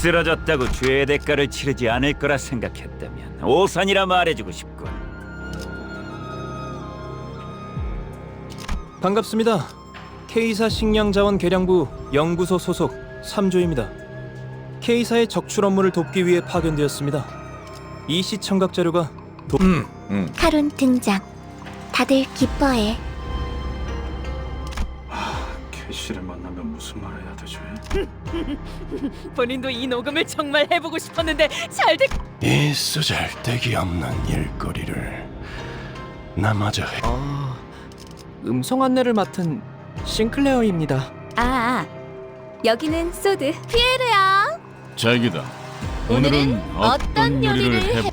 쓰러졌다고 죄의 대가를 치르지 않을 거라 생각했다면 오산이라 말해주고 싶군. 반갑습니다. K사 식량자원 개량부 연구소 소속 3조입니다. K사의 적출 업무를 돕기 위해 파견되었습니다. 이 시청각 자료가 카론 등장. 다들 기뻐해. 캐시를 만나면 무슨 말 해야 되지? 본인도 이 녹음을 정말 해보고 싶었는데 잘 됐... 이 쓰잘데기 없는 일거리를 나마저 해. 음성 안내를 맡은 싱클레어입니다. 여기는 소드. 피에르야. 자기다. 오늘은 어떤 요리를 해?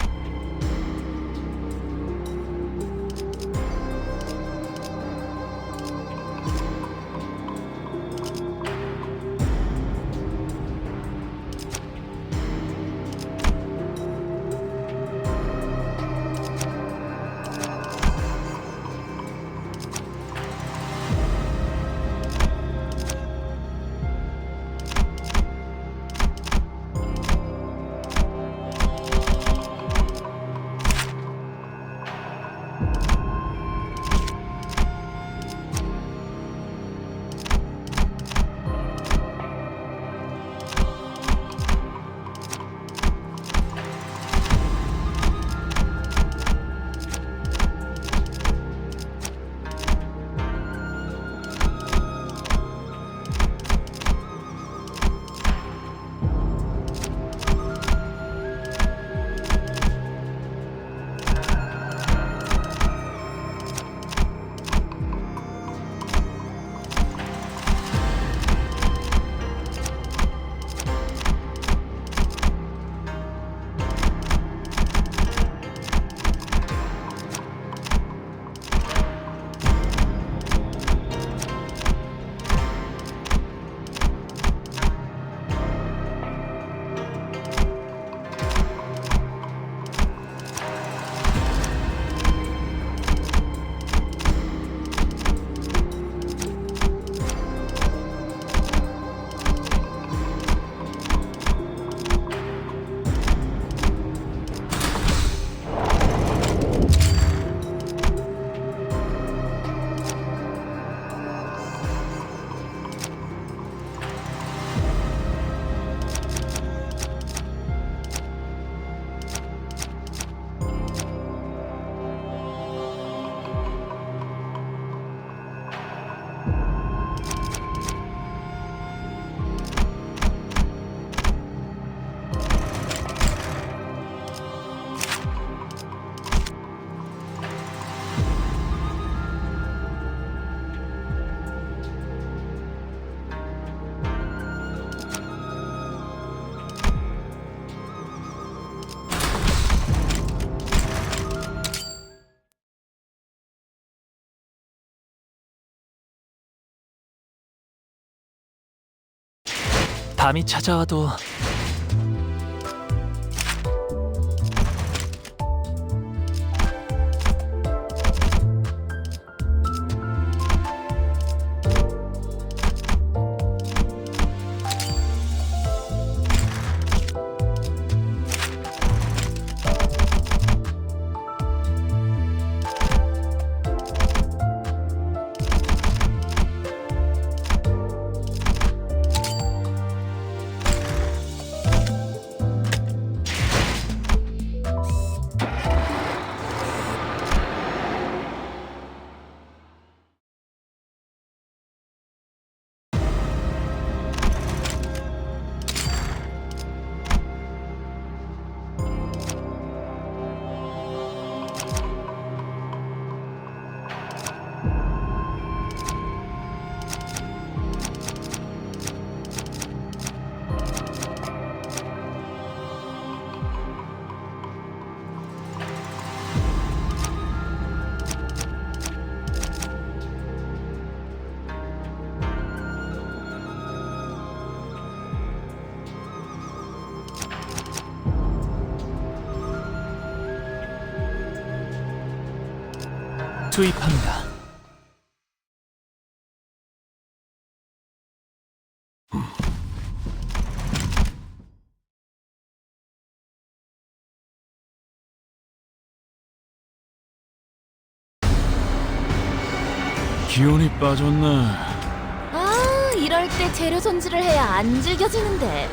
밤이 찾아와도 투입합니다. 기운이 빠졌네. 아, 이럴 때 재료 손질을 해야 안 질겨지는데.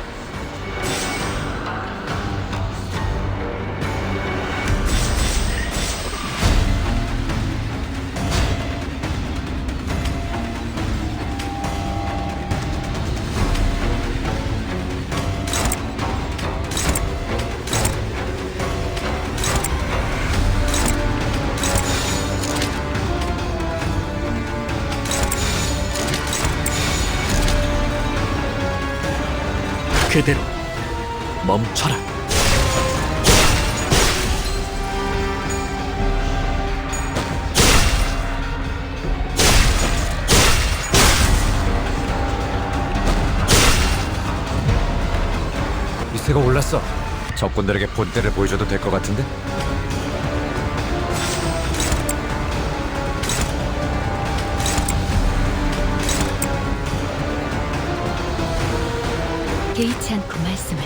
그대로 멈춰라. 미세가 올랐어. 적군들에게 본때를 보여줘도 될 것 같은데? 개의치 않고 말씀을.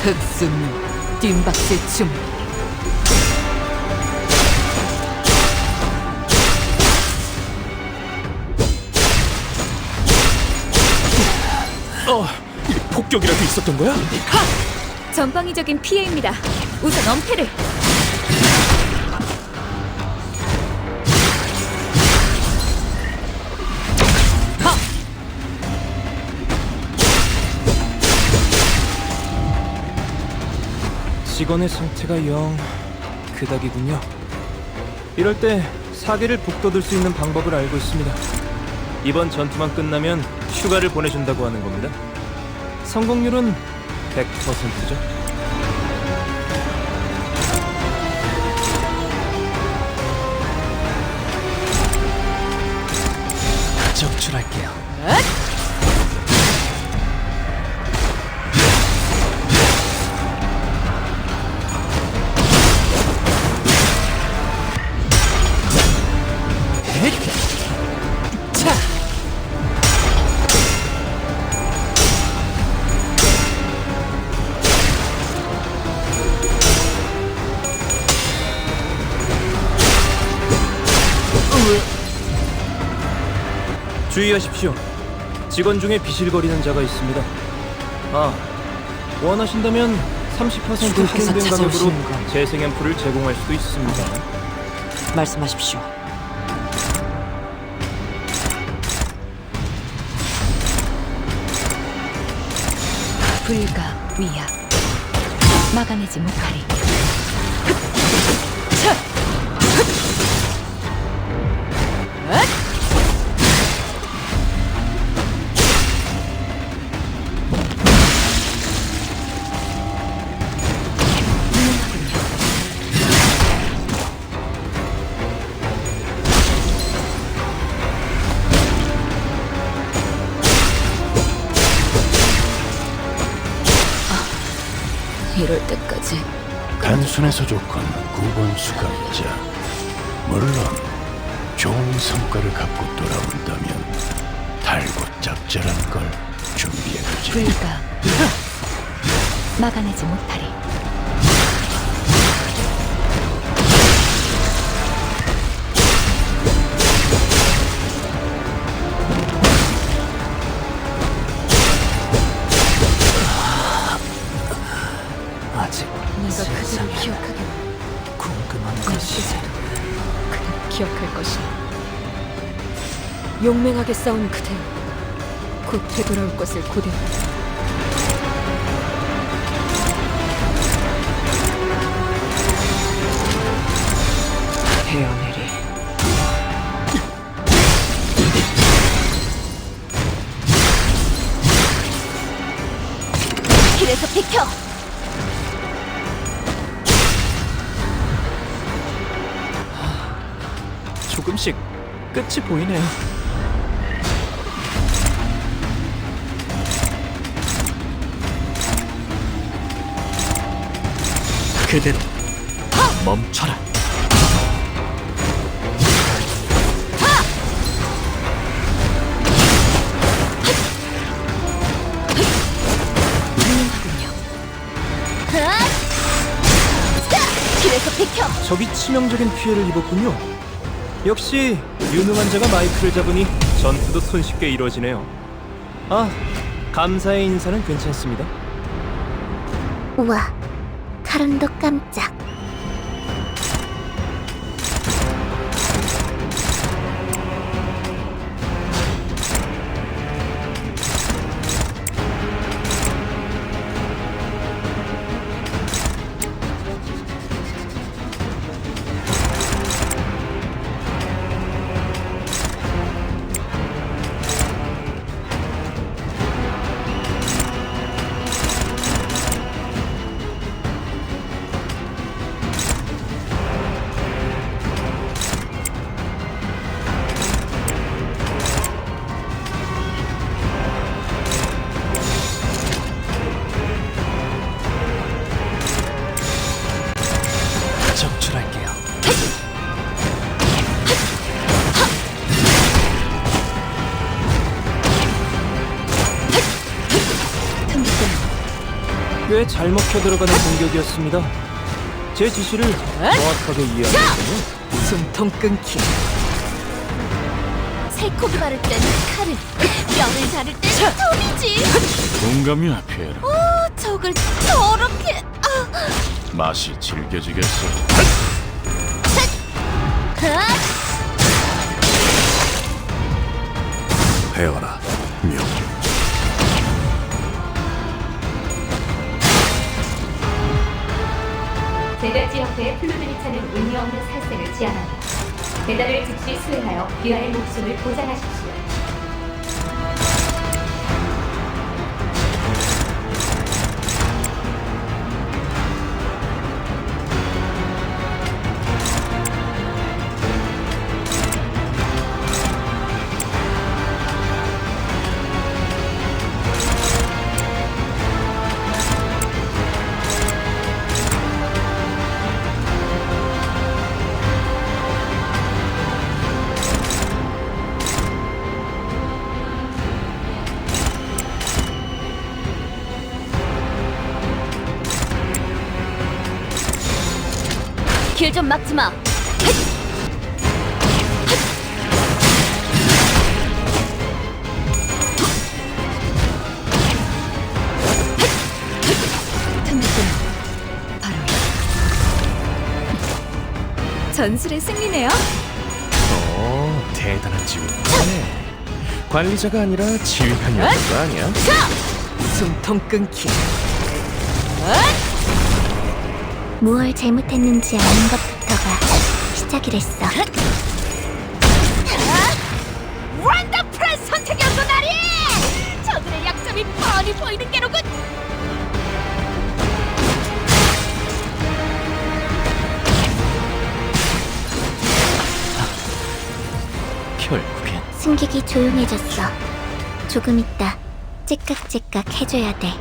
흑순 뒷박질 중. 폭격이라도 있었던 거야? 전방위적인 피해입니다. 우선 엄폐를. 직원의 상태가 영 그닥이군요. 이럴 때 사기를 북돋을 수 있는 방법을 알고 있습니다. 이번 전투만 끝나면 휴가를 보내준다고 하는 겁니다. 성공률은 100%죠. 적출할게요. 주의하십시오. 직원 중에 비실거리는 자가 있습니다. 아, 원하신다면 30% 할인된 가격으로 재생 앰플을 제공할 수도 있습니다. 말씀하십시오. 불가 위야. 막아내지 못하리. 이럴 때까지 단순해서 좋건 9번 수감자. 물론 좋은 성과를 갖고 돌아온다면 달고 짭짤한 걸 준비해두지. 불가 막아내지 못하리. 아직 내가 그대를 기억하게. 궁금한 것이도 그대를 기억할 것이야. 용맹하게 싸운 그대 곧 되돌아올 것을 고대한다. 헤어내리. 길에서 비켜. 조금씩 끝이 보이네요. 그대로 멈춰라. 적이 치명적인 피해를 입었군요. 역시 유능한 자가 마이크를 잡으니 전투도 손쉽게 이루어지네요. 아, 감사의 인사는 괜찮습니다. 우와, 카론도 깜짝. 적출할게요. 꽤 잘 먹혀 들어가는 공격이었습니다. 제 지시를 정확하게 이해하셨군요. 숨통 끊기. 살코기 바를 땐 칼을, 뼈를 자를 땐 톱이지. 동감이야, 피에라. 적을 저렇게. 맛이 질겨지겠어. 배워라, 명. 제작지 옆에 플루들이 차는 의미 없는 살생을 지향합니다. 배달을 즉시 수행하여 귀하의 목숨을 보장하십시오. 길 좀 막지 마. 바로 전술의 승리네요. 대단한 지휘관이네. 관리자가 아니라 지휘관이었던 거 아니야? 숨통 끊기. 무얼 잘못했는지 아는 것부터가 시작이랬어. 원더풀한 선택이었어, 나리! 저들의 약점이 뻔히 보이는 게로군. 결국엔 승객이 조용해졌어. 조금 있다 째깍째깍 해줘야 돼.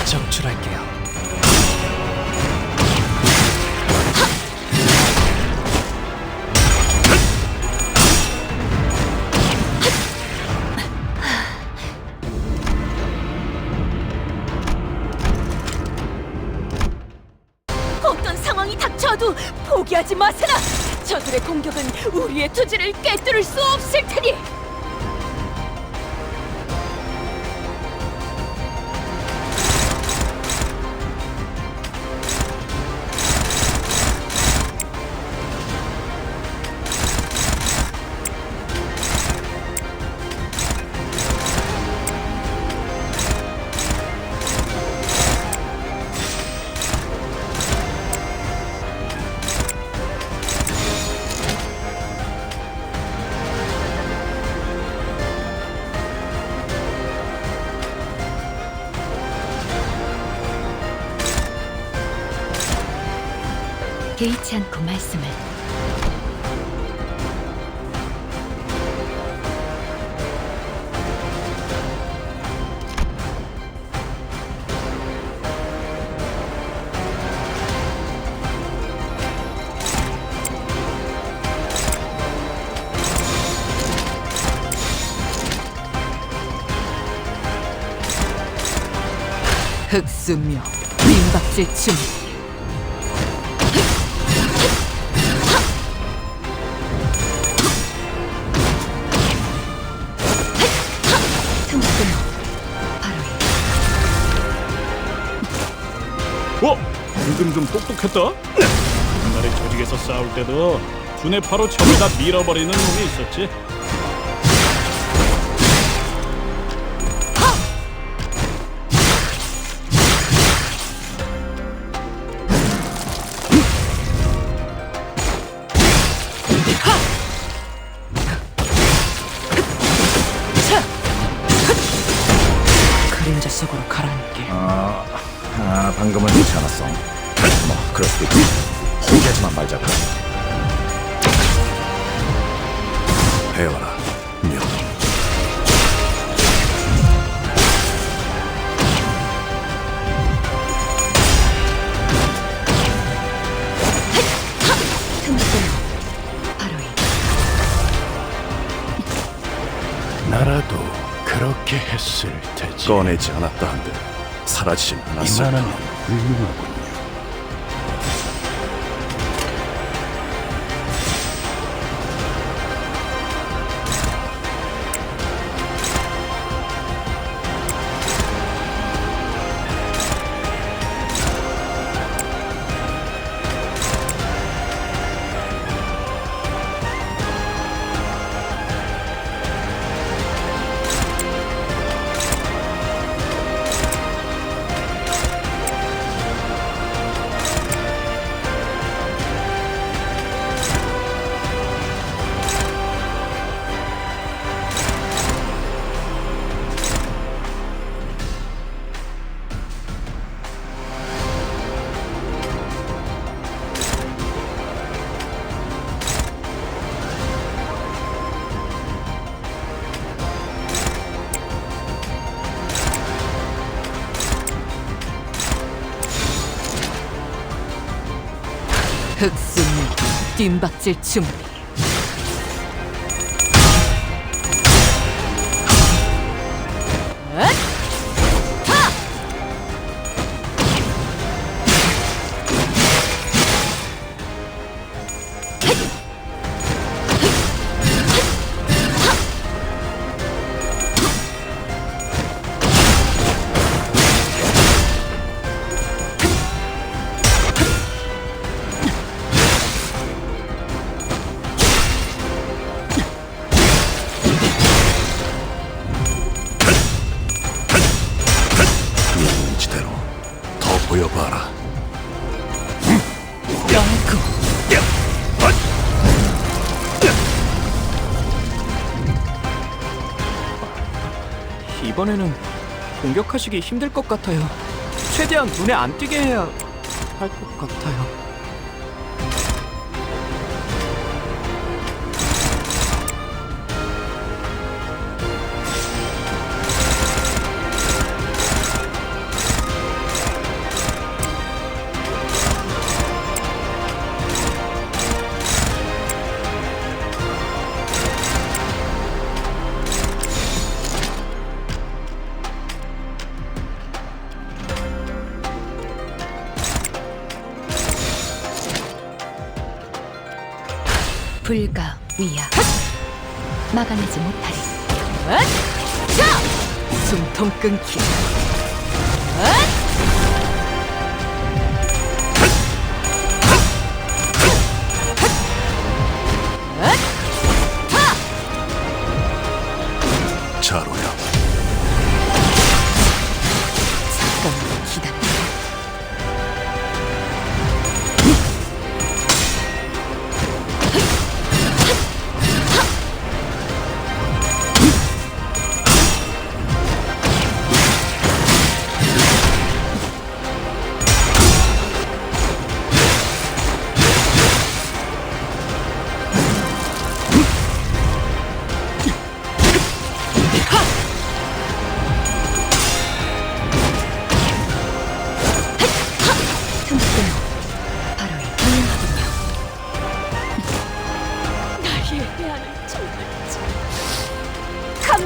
적출할게요. 어떤 상황이 닥쳐도 포기하지 마세라. 저들의 공격은 우리의 투지를 꿰뚫을 수 없을 테니. 개의치 않고 말씀을. 흑수며 민박질 중. 틈틈 바로 방금 좀 똑똑했다. 옛날에 조직에서 싸울 때도 두뇌 바로 처음에다 밀어버리는 놈이 있었지. 그림자 속으로 가라앉게. 방금은 좋지 않았어. 뭐 그럴 수도 있지. 포기하지만 말자고. 배워라, 명. 바로 나라도 그렇게 했을 테지. 꺼내지 않았다 한들 사라지진 않았을 이만하면 터 훌륭하군요. 흑수며 뒷박질 중. 있는지대로 더 보여봐라. 이번에는 공격하시기 힘들 것 같아요. 최대한 눈에 안 띄게 해야 할 것 같아요. 불가 위야. 막아내지 못하리. 숨통 끊기. 자로야, 잠깐만 기다려.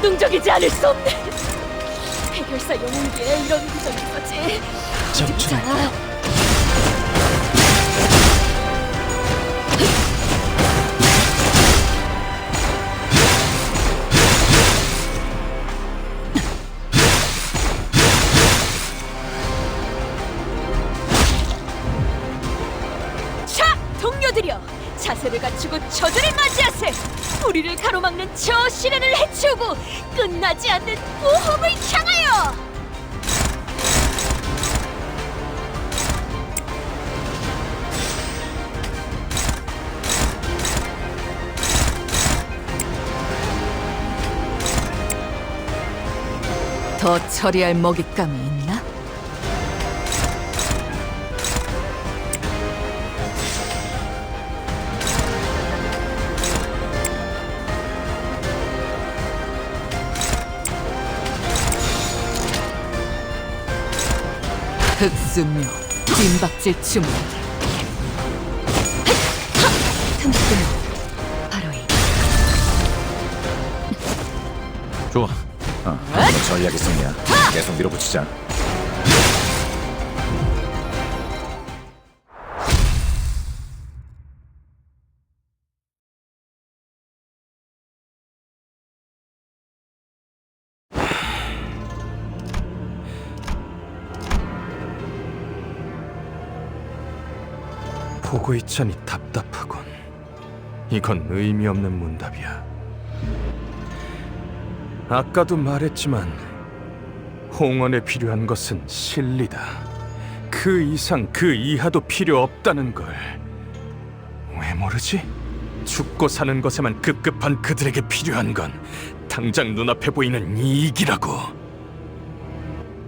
감동적이지 않을 수 없네. 해결사 영웅기에 이런 구석이 있었지. 자, 자, 동료들이여, 자세를 갖추고 저들을 맞이하세. 우리를 가로막는 저 시련을 해치우고 끝나지 않는 모험을 향하여. 더 처리할 먹잇감이 있나? 흑수묘 찐박질 주문. 틈틈이 바로 이. 좋아. 뭐 전략이 있었냐? 계속 밀어붙이자. 보고 있자니 답답하군. 이건 의미 없는 문답이야. 아까도 말했지만 홍원에 필요한 것은 실리다. 그 이상 그 이하도 필요 없다는 걸 왜 모르지? 죽고 사는 것에만 급급한 그들에게 필요한 건 당장 눈앞에 보이는 이익이라고.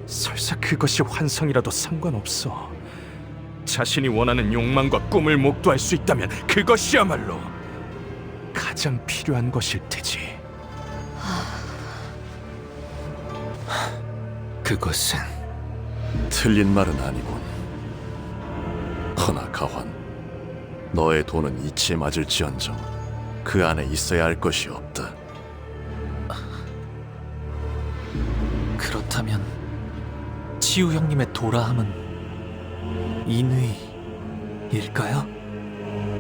설사 그것이 환상이라도 상관없어. 자신이 원하는 욕망과 꿈을 목도할 수 있다면 그것이야말로 가장 필요한 것일 테지. 그것은 틀린 말은 아니군. 허나 가환, 너의 돈은 이치에 맞을지언정 그 안에 있어야 할 것이 없다. 그렇다면 치유 형님의 도라함은 인의일까요?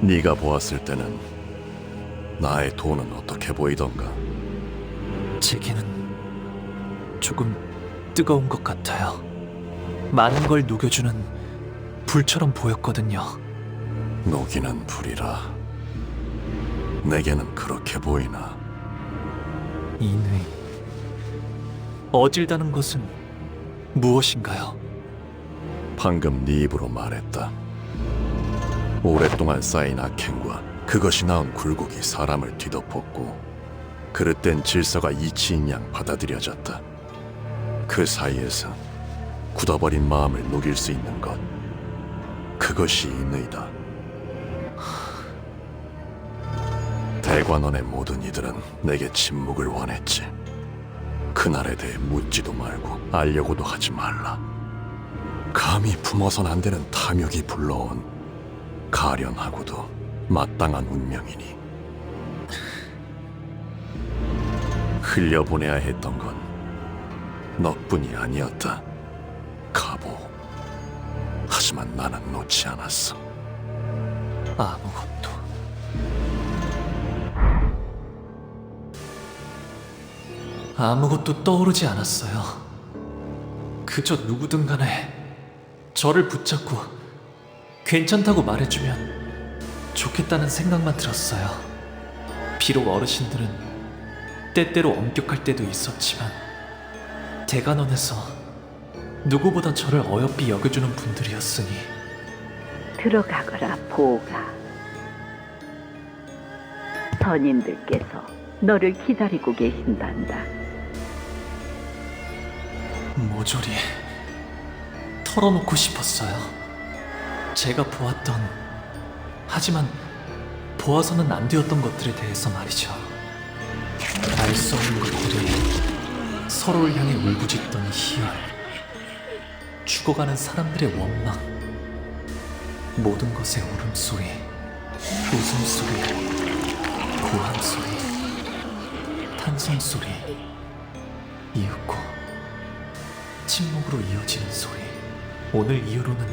네가 보았을 때는 나의 돈은 어떻게 보이던가? 제게는 조금 뜨거운 것 같아요. 많은 걸 녹여주는 불처럼 보였거든요. 녹이는 불이라. 내게는 그렇게 보이나? 인의 어질다는 것은 무엇인가요? 방금 네 입으로 말했다. 오랫동안 쌓인 악행과 그것이 낳은 굴곡이 사람을 뒤덮었고 그릇된 질서가 이치인 양 받아들여졌다. 그 사이에서 굳어버린 마음을 녹일 수 있는 것, 그것이 인의다. 대관원의 모든 이들은 내게 침묵을 원했지. 그날에 대해 묻지도 말고 알려고도 하지 말라. 감히 품어선 안 되는 탐욕이 불러온 가련하고도 마땅한 운명이니 흘려보내야 했던 건 너뿐이 아니었다, 가보. 하지만 나는 놓지 않았어. 아무것도. 아무것도 떠오르지 않았어요. 그저 누구든 간에 저를 붙잡고 괜찮다고 말해주면 좋겠다는 생각만 들었어요. 비록 어르신들은 때때로 엄격할 때도 있었지만 대관원에서 누구보다 저를 어여삐 여겨주는 분들이었으니. 들어가거라, 보가. 선인들께서 너를 기다리고 계신단다. 모조리 털어놓고 싶었어요. 제가 보았던, 하지만 보아서는 안 되었던 것들에 대해서 말이죠. 알 수 없는 것들이 서로를 향해 울부짖던 희열, 죽어가는 사람들의 원망, 모든 것의 울음소리, 웃음소리, 고함소리, 탄성소리, 이윽고 침묵으로 이어지는 소리. 오늘 이후로는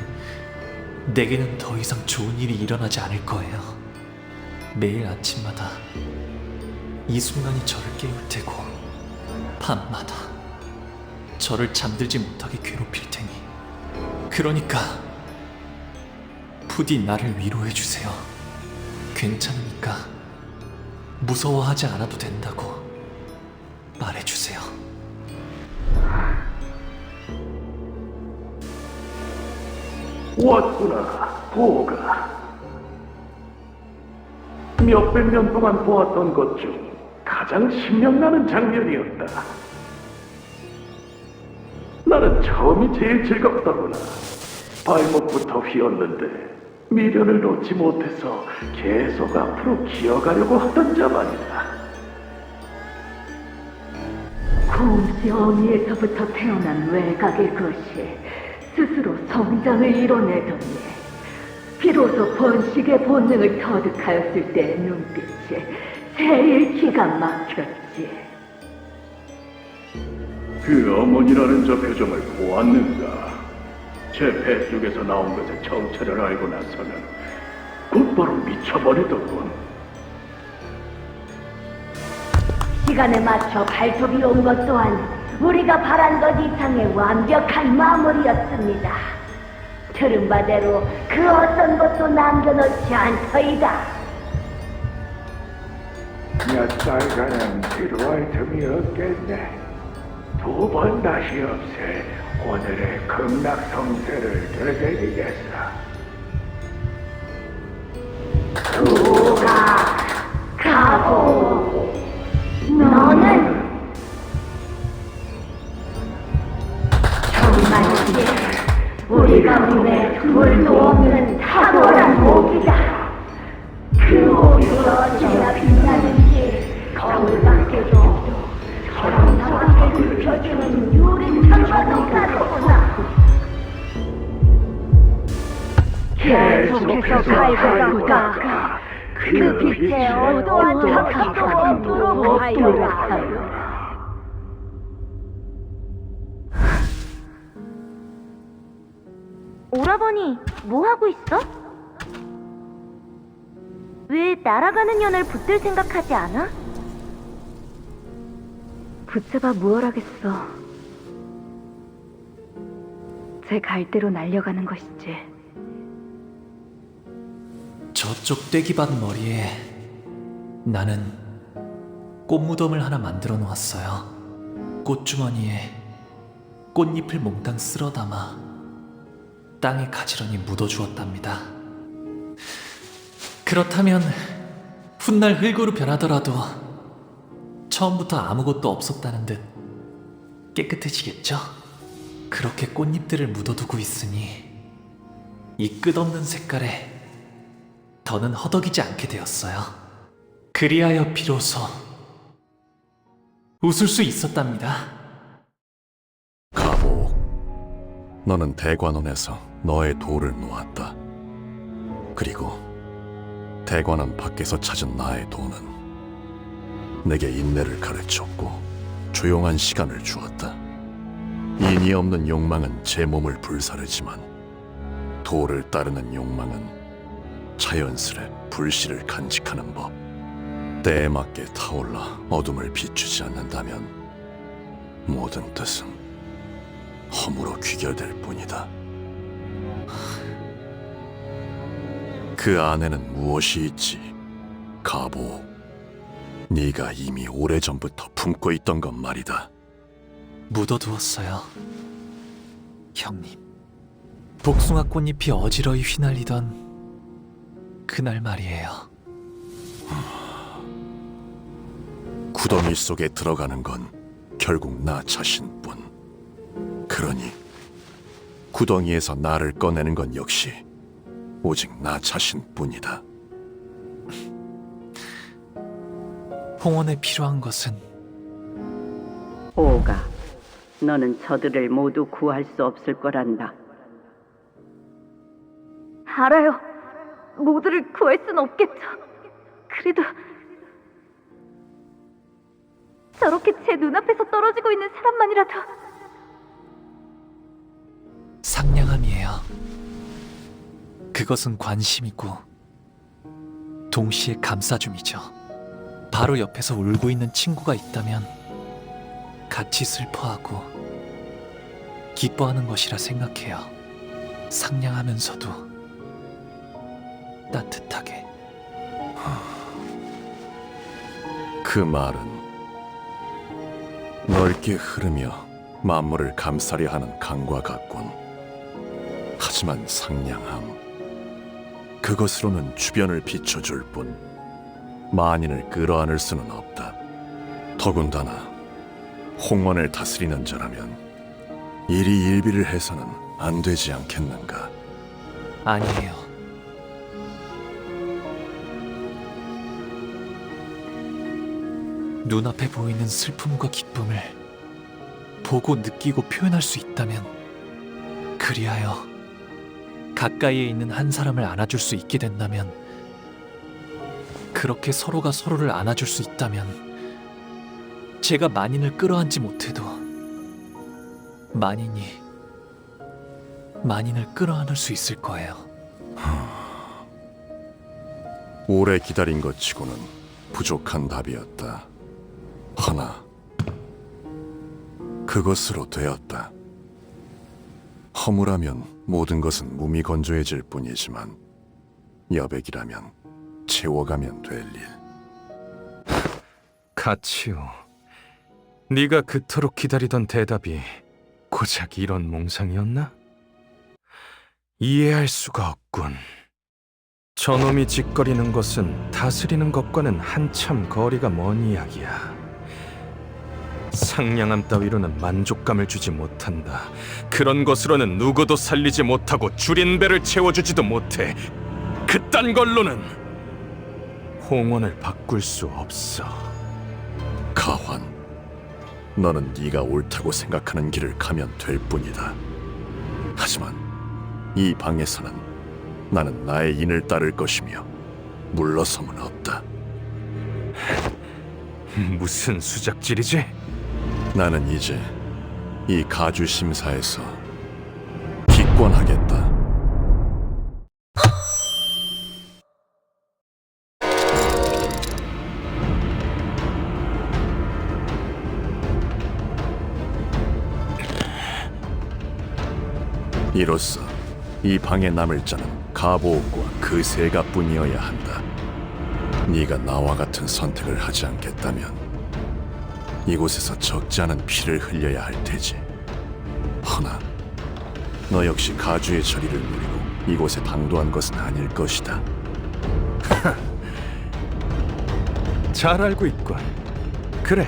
내게는 더 이상 좋은 일이 일어나지 않을 거예요. 매일 아침마다 이 순간이 저를 깨울 테고 밤마다 저를 잠들지 못하게 괴롭힐 테니, 그러니까 부디 나를 위로해 주세요. 괜찮으니까 무서워하지 않아도 된다고 말해주세요. 왔구나, 보가. 몇백 년 동안 보았던 것 중 가장 신명나는 장면이었다. 나는 처음이 제일 즐겁더구나. 발목부터 휘었는데 미련을 놓지 못해서 계속 앞으로 기어가려고 하던 자만이다. 곰씨 어미에서부터 태어난 외곽의 것이 스스로 성장을 이뤄내더니 비로소 번식의 본능을 터득하였을 때의 눈빛이 제일 기가 막혔지. 그 어머니라는 저 표정을 보았는가? 제 뱃속에서 나온 것의 정체를 알고 나서는 곧바로 미쳐버리더군. 시간에 맞춰 발톱이 온 것 또한 우리가 바란 것 이상의 완벽한 마무리였습니다. 들은 바대로 그 어떤 것도 남겨놓지 않더이다. 몇 달간은 필요할 틈이 없겠네. 두 번 다시 없애 오늘의 극락성세를 되새기겠어. 누가 가고 너는 정말이지 우리가 문에 둘도 없는 탁월한 목이다. 그 옷으로 어찌나 빛나는지 거울 밖에도 서랑서랑하게 눕혀주는 유리창과도 다르구나. 계속해서 갈고가 그 빛에 어떠한 자기도 없도록 하여라. 오라버니, 뭐 하고 있어? 왜 날아가는 년을 붙들 생각하지 않아? 붙잡아 무얼하겠어. 제 갈대로 날려가는 것이지. 저쪽 떼기밭 머리에 나는 꽃무덤을 하나 만들어 놓았어요. 꽃주머니에 꽃잎을 몽땅 쓸어 담아 땅에 가지런히 묻어주었답니다. 그렇다면 훗날 흙으로 변하더라도 처음부터 아무것도 없었다는 듯 깨끗해지겠죠? 그렇게 꽃잎들을 묻어두고 있으니 이 끝없는 색깔에 더는 허덕이지 않게 되었어요. 그리하여 비로소 웃을 수 있었답니다. 가보옥, 너는 대관원에서 너의 돌을 놓았다. 그리고 대관원 밖에서 찾은 나의 도는 내게 인내를 가르쳤고 조용한 시간을 주었다. 인이 없는 욕망은 제 몸을 불사르지만 도를 따르는 욕망은 자연스레 불씨를 간직하는 법. 때에 맞게 타올라 어둠을 비추지 않는다면 모든 뜻은 허무로 귀결될 뿐이다. 그 안에는 무엇이 있지, 가보. 네가 이미 오래전부터 품고 있던 것 말이다. 묻어두었어요. 형님. 복숭아 꽃잎이 어지러이 휘날리던 그날 말이에요. 구덩이 속에 들어가는 건 결국 나 자신뿐. 그러니 구덩이에서 나를 꺼내는 건 역시 오직 나 자신뿐이다. 홍원에 필요한 것은 오가, 너는 저들을 모두 구할 수 없을 거란다. 알아요. 모두를 구할 순 없겠죠. 그래도 저렇게 제 눈앞에서 떨어지고 있는 사람만이라도 상냥함이에요. 그것은 관심이고 동시에 감싸줌이죠. 바로 옆에서 울고 있는 친구가 있다면 같이 슬퍼하고 기뻐하는 것이라 생각해요. 상냥하면서도 따뜻하게. 그 말은 넓게 흐르며 만물을 감싸려 하는 강과 같군. 하지만 상냥함, 그것으로는 주변을 비춰줄 뿐 만인을 끌어안을 수는 없다. 더군다나 홍원을 다스리는 자라면 이리 일비를 해서는 안 되지 않겠는가? 아니에요. 눈앞에 보이는 슬픔과 기쁨을 보고 느끼고 표현할 수 있다면, 그리하여 가까이에 있는 한 사람을 안아줄 수 있게 된다면, 그렇게 서로가 서로를 안아줄 수 있다면, 제가 만인을 끌어안지 못해도 만인을 끌어안을 수 있을 거예요. 오래 기다린 것 치고는 부족한 답이었다. 하나, 그것으로 되었다. 허물하면 모든 것은 무미건조해질 뿐이지만 여백이라면 채워가면 될 일. 가치요, 네가 그토록 기다리던 대답이 고작 이런 몽상이었나? 이해할 수가 없군. 저놈이 짓거리는 것은 다스리는 것과는 한참 거리가 먼 이야기야. 상냥함 따위로는 만족감을 주지 못한다. 그런 것으로는 누구도 살리지 못하고 줄인 배를 채워주지도 못해. 그딴 걸로는 홍원을 바꿀 수 없어. 가환, 너는 네가 옳다고 생각하는 길을 가면 될 뿐이다. 하지만 이 방에서는 나는 나의 인을 따를 것이며 물러섬은 없다. 무슨 수작질이지? 나는 이제 이 가주 심사에서 기권하겠다. 이로써 이 방에 남을 자는 가보옥과 그 세가뿐이어야 한다. 네가 나와 같은 선택을 하지 않겠다면 이곳에서 적지 않은 피를 흘려야 할 테지. 허나 너 역시 가주의 저리를 누리고 이곳에 방도한 것은 아닐 것이다. 잘 알고 있군. 그래,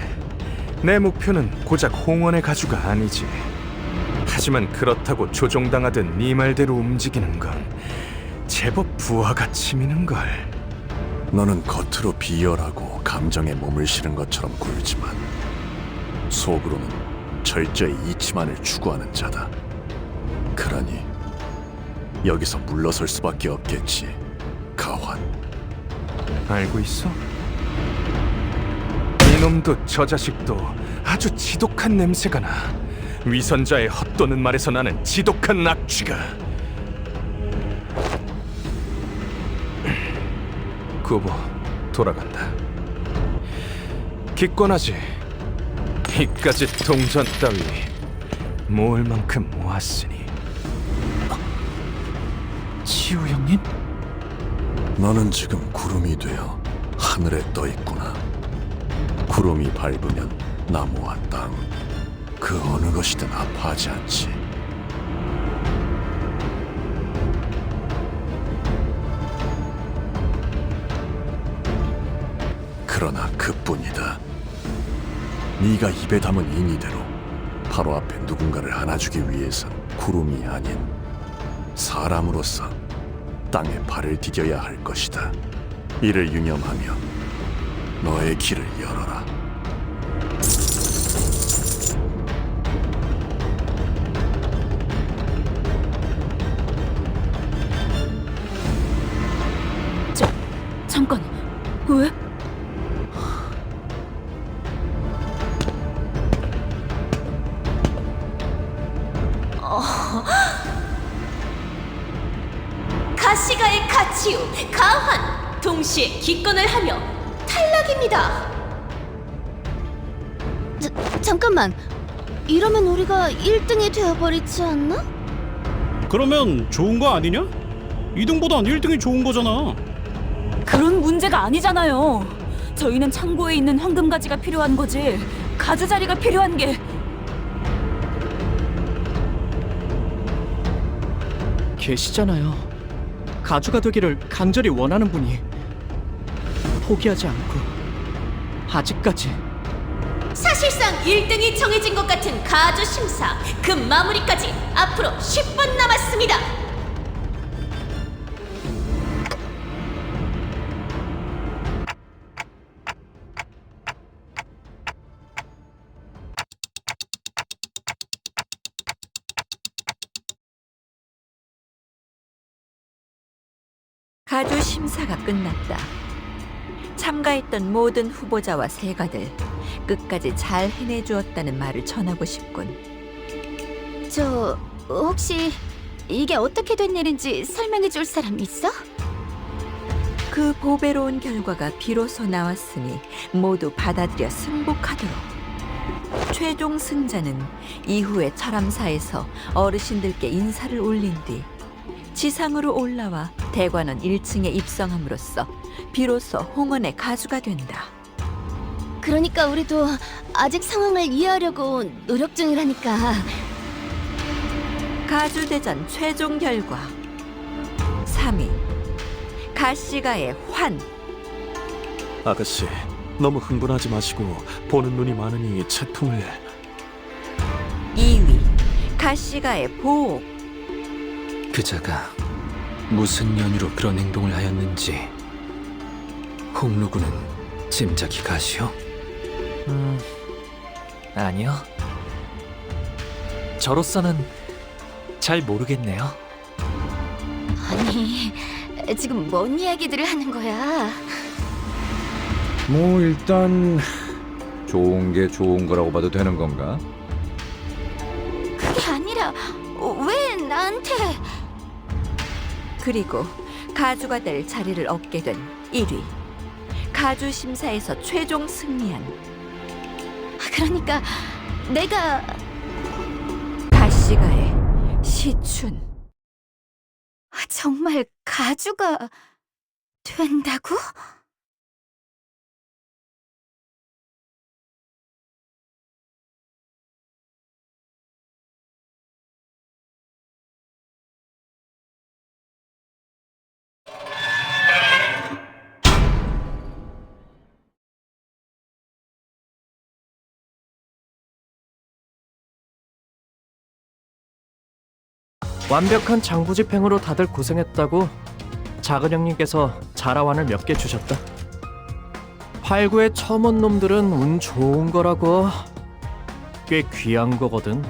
내 목표는 고작 홍원의 가주가 아니지. 하지만 그렇다고 조종당하듯 네 말대로 움직이는 건 제법 부하가 치미는걸. 너는 겉으로 비열하고 감정에 몸을 실은 것처럼 굴지만 속으로는 철저히 이치만을 추구하는 자다. 그러니 여기서 물러설 수밖에 없겠지, 가환. 알고 있어? 이놈도 저 자식도 아주 지독한 냄새가 나. 위선자의 헛도는 말에서 나는 지독한 악취가. 구보, 돌아간다. 기권하지. 이까지 동전 따위 모을 만큼 모았으니. 치우 형님? 너는 지금 구름이 되어 하늘에 떠 있구나. 구름이 밟으면 나무와 땅, 그 어느 것이든 아파하지 않지. 그러나 그뿐이다. 네가 입에 담은 인이대로 바로 앞에 누군가를 안아주기 위해선 구름이 아닌 사람으로서 땅에 발을 디뎌야 할 것이다. 이를 유념하며 너의 길을 열어라. 잠깐, 왜? 마한 동시에 기권을 하며 탈락입니다. 잠깐만. 이러면 우리가 1등이 되어버리지 않나? 그러면 좋은 거 아니냐? 2등보단 1등이 좋은 거잖아. 그런 문제가 아니잖아요. 저희는 창고에 있는 황금가지가 필요한 거지. 가주 자리가 필요한 게. 계시잖아요. 가주가 되기를 간절히 원하는 분이. 포기하지 않고 아직까지. 사실상 1등이 정해진 것 같은 가주 심사. 그 마무리까지 앞으로 10분 남았습니다. 가주 심사가 끝났다. 참가했던 모든 후보자와 세가들 끝까지 잘 해내주었다는 말을 전하고 싶군. 저 혹시 이게 어떻게 된 일인지 설명해 줄 사람 있어? 그 보배로운 결과가 비로소 나왔으니 모두 받아들여 승복하도록. 최종 승자는 이후에 철암사에서 어르신들께 인사를 올린 뒤 지상으로 올라와 대관원 1층에 입성함으로써 비로소 홍원의 가주가 된다. 그러니까 우리도 아직 상황을 이해하려고 노력 중이라니까. 가주대전 최종 결과 3위 가시가의 환. 아가씨, 너무 흥분하지 마시고 보는 눈이 많으니 채통을. 2위 가시가의 보옥. 그자가 무슨 연유로 그런 행동을 하였는지 홍루군은 짐작이 가시오? 아니요. 저로서는 잘 모르겠네요. 아니, 지금 뭔 이야기들을 하는 거야? 뭐 일단 좋은 게 좋은 거라고 봐도 되는 건가? 그게 아니라 왜 나한테? 그리고 가주가 될 자리를 얻게 된 1위 가주 심사에서 최종 승리한 그러니까 내가 가시가의 시춘. 정말 가주가 된다고? 완벽한 장부집행으로 다들 고생했다고 작은 형님께서 자라완을 몇 개 주셨다. 활구의 첨언 놈들은 운 좋은 거라고. 꽤 귀한 거거든.